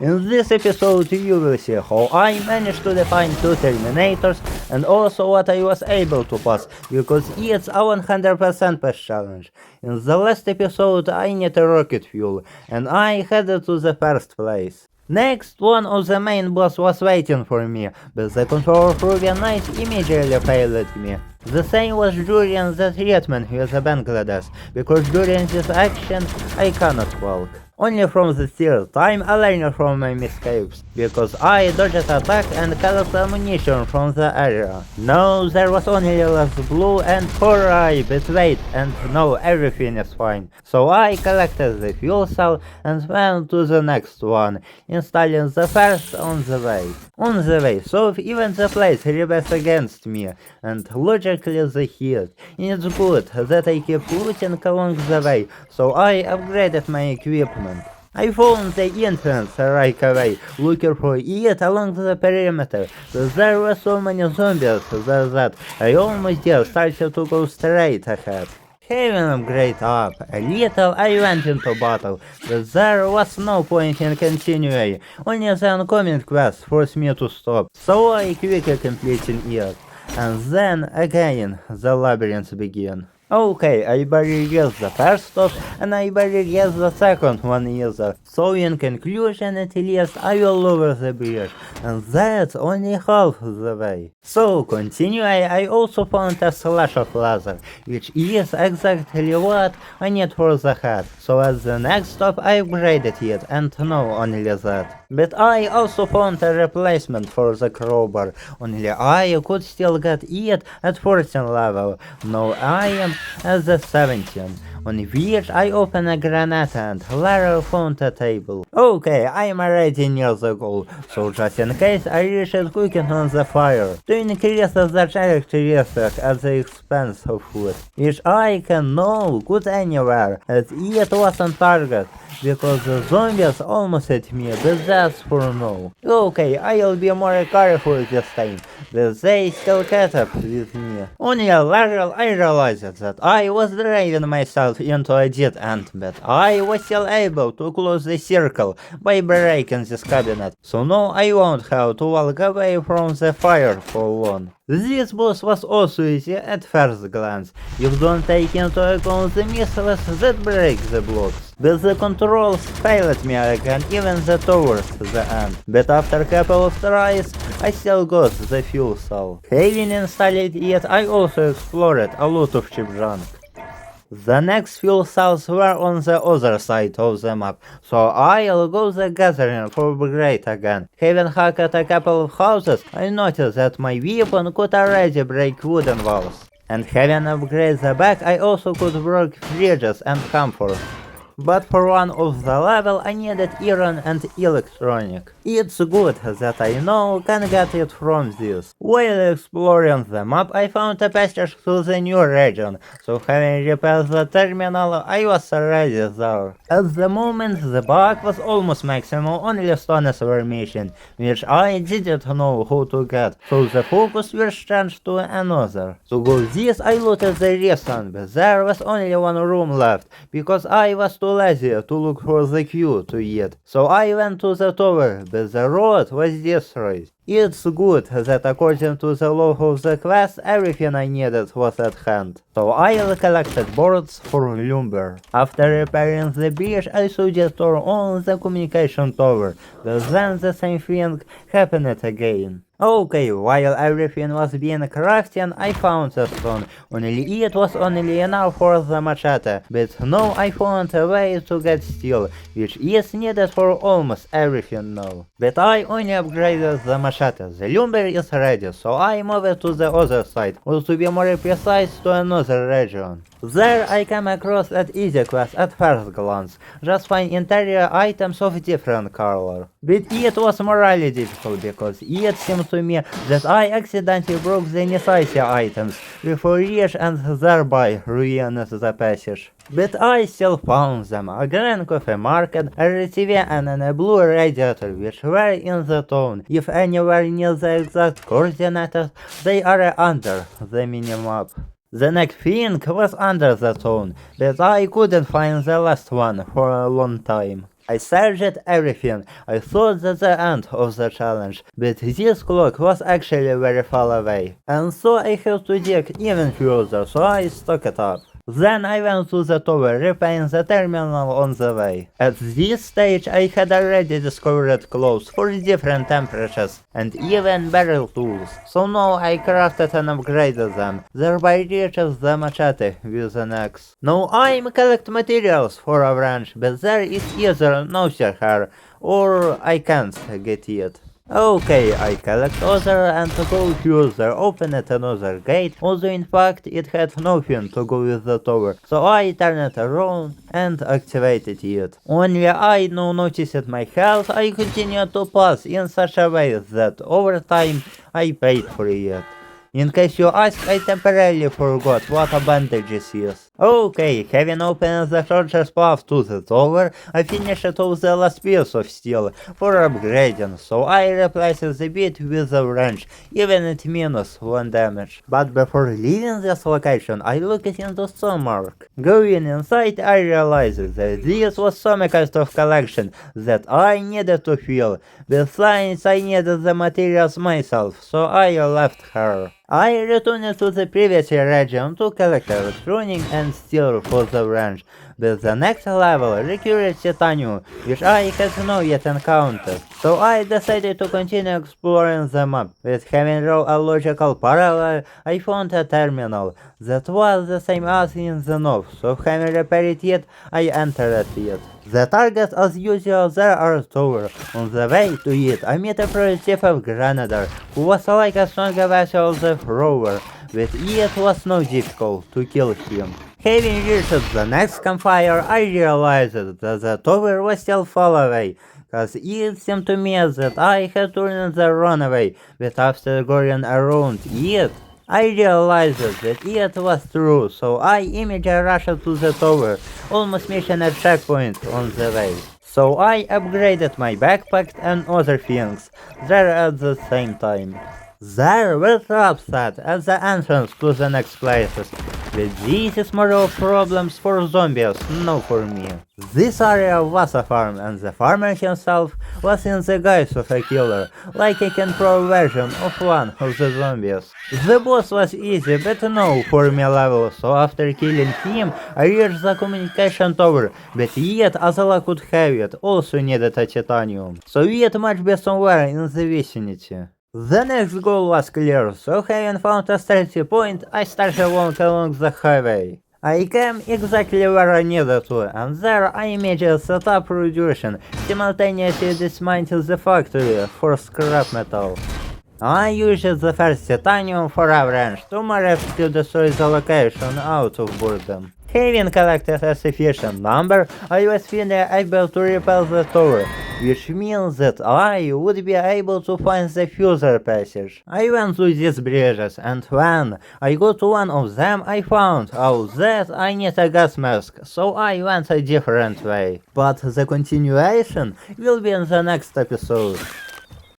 In this episode you will see how I managed to define 2 Terminators and also what I was able to pass, because it's a 100% pass challenge. In the last episode I need a rocket fuel, and I headed to the first place. Next, one of the main boss was waiting for me, but the control Ruby Knight immediately failed me. The same was during the treatment with the Bangladesh, because during this action I cannot walk. Only from the start I'm a learner from my mistakes, because I dodged attack and collected ammunition from the area. No, there was only less blue and hooray, but wait, and no, everything is fine. So I collected the fuel cell and went to the next one, installing the first on the way. So if even the place rebels against me, and logically they hit. It's good that I keep looting along the way, so I upgraded my equipment. I found the entrance right away, looking for it along the perimeter. There were so many zombies that I almost started to go straight ahead. Having upgrade up a little, I went into battle, but there was no point in continuing. Only the oncoming quest forced me to stop, so I quickly completed it. And then again the labyrinth began. Okay, I barely guessed the first stop, and I barely guessed the second one either. So in conclusion, at least I will lower the bridge, and that's only half the way. So continuing, I also found a slash of laser, which is exactly what I need for the head. So at the next stop I upgraded it, and no, only that. But I also found a replacement for the crowbar, only I could still get it at 14 level. Now I am at the 17, on which I open a granite and later found a table. Okay, I am already near the goal, so just in case I reach it cooking on the fire, to increase the characteristic at the expense of food, which I can know good anywhere, as it was on target, because the zombies almost hit me, but that's for now. Okay, I'll be more careful this time, but they still catch up with me. Only later I realized that I was driving myself into a dead end, but I was still able to close the circle by breaking this cabinet, so now I won't have to walk away from the fire for long. This boss was also easy at first glance, if don't take into account the missiles that break the blocks. But the controls failed me again even towards the end. But after a couple of tries, I still got the fuel cell. Having installed it, I also explored a lot of cheap junk. The next fuel cells were on the other side of the map, so I'll go the gathering for upgrade again. Having hacked a couple of houses, I noticed that my weapon could already break wooden walls. And having upgraded the back, I also could break fridges and comfort. But for one of the level I needed iron and electronic. It's good that I now can get it from this. While exploring the map I found a passage to the new region, so having repaired the terminal I was already there. At the moment the bug was almost maximum, only stones were missing, which I didn't know how to get, so the focus was changed to another. To go this I looted the restaurant, but there was only one room left, because I was too lazy to look for the queue to eat, so I went to the tower, but the road was destroyed. It's good that according to the law of the quest, everything I needed was at hand, so I collected boards for lumber. After repairing the bridge, I switched on the communication tower, but then the same thing happened again. Okay, while everything was being crafted, I found a stone, only it was only enough for the machete, but now I found a way to get steel, which is needed for almost everything now. But I only upgraded the machete. The lumber is ready, so I moved to the other side, or to be more precise, to another region. There I came across an easy quest at first glance, just find interior items of different color. But it was morally difficult, because it seemed to me that I accidentally broke the necessary items before reach and thereby ruined the passage. But I still found them, a green coffee market, a TV and a blue radiator which were in the town. If anywhere near the exact coordinates, they are under the minimap. The next thing was under the town, but I couldn't find the last one for a long time. I searched everything. I thought that the end of the challenge, but this clock was actually very far away. And so I had to dig even further, so I stuck it up. Then I went to the tower, repairing the terminal on the way. At this stage I had already discovered clothes for different temperatures, and even barrel tools. So now I crafted and upgraded them, thereby reaches the machete with an axe. Now I'm collect materials for a branch, but there is either no here, or I can't get it. Okay, I collect other and go further, open at another gate, although in fact it had nothing to go with the tower, so I turned it around and activated it. Only I now noticed my health, I continued to pass in such a way that over time I paid for it. In case you ask, I temporarily forgot what a bandages is. Okay, having opened the shortest path to the tower, I finished all the last piece of steel for upgrading, so I replaced the bit with a wrench, even at -1 damage. But before leaving this location, I looked into some mark. Going inside, I realized that this was some kind of collection that I needed to fill. Besides, I needed the materials myself, so I left her. I returned to the previous region to collect electronic and steel for the wrench, but the next level required titanium, which I had not yet encountered. So I decided to continue exploring the map. With having drawn a logical parallel, I found a terminal that was the same as in the north, so having repaired it, I entered it. The target, as usual, there are tower. On the way to it, I met a primitive grenadier, who was like a stronger version of the thrower, but it was not difficult to kill him. Having reached the next campfire, I realized that the tower was still far away, cause it seemed to me that I had turned the runaway, but after going around it, I realized that it was true, so I immediately rushed to the tower, almost missing a checkpoint on the way. So I upgraded my backpack and other things there at the same time. There were traps set at the entrance to the next places, but this is more of problems for zombies, not for me. This area was a farm, and the farmer himself was in the guise of a killer, like a control version of one of the zombies. The boss was easy, but no for me level, so after killing him, I reached the communication tower, but yet, as I could have it, also needed a titanium, so it must be somewhere in the vicinity. The next goal was clear, so having found a starting point, I started walking along the highway. I came exactly where I needed to, and there I immediately set up production, simultaneously dismantled the factory for scrap metal. I used the first titanium for a wrench to more to destroy the location out of boredom. Having collected a sufficient number, I was finally able to repel the tower, which means that I would be able to find the further passage. I went to these bridges, and when I got to one of them, I found out that I need a gas mask, so I went a different way. But the continuation will be in the next episode.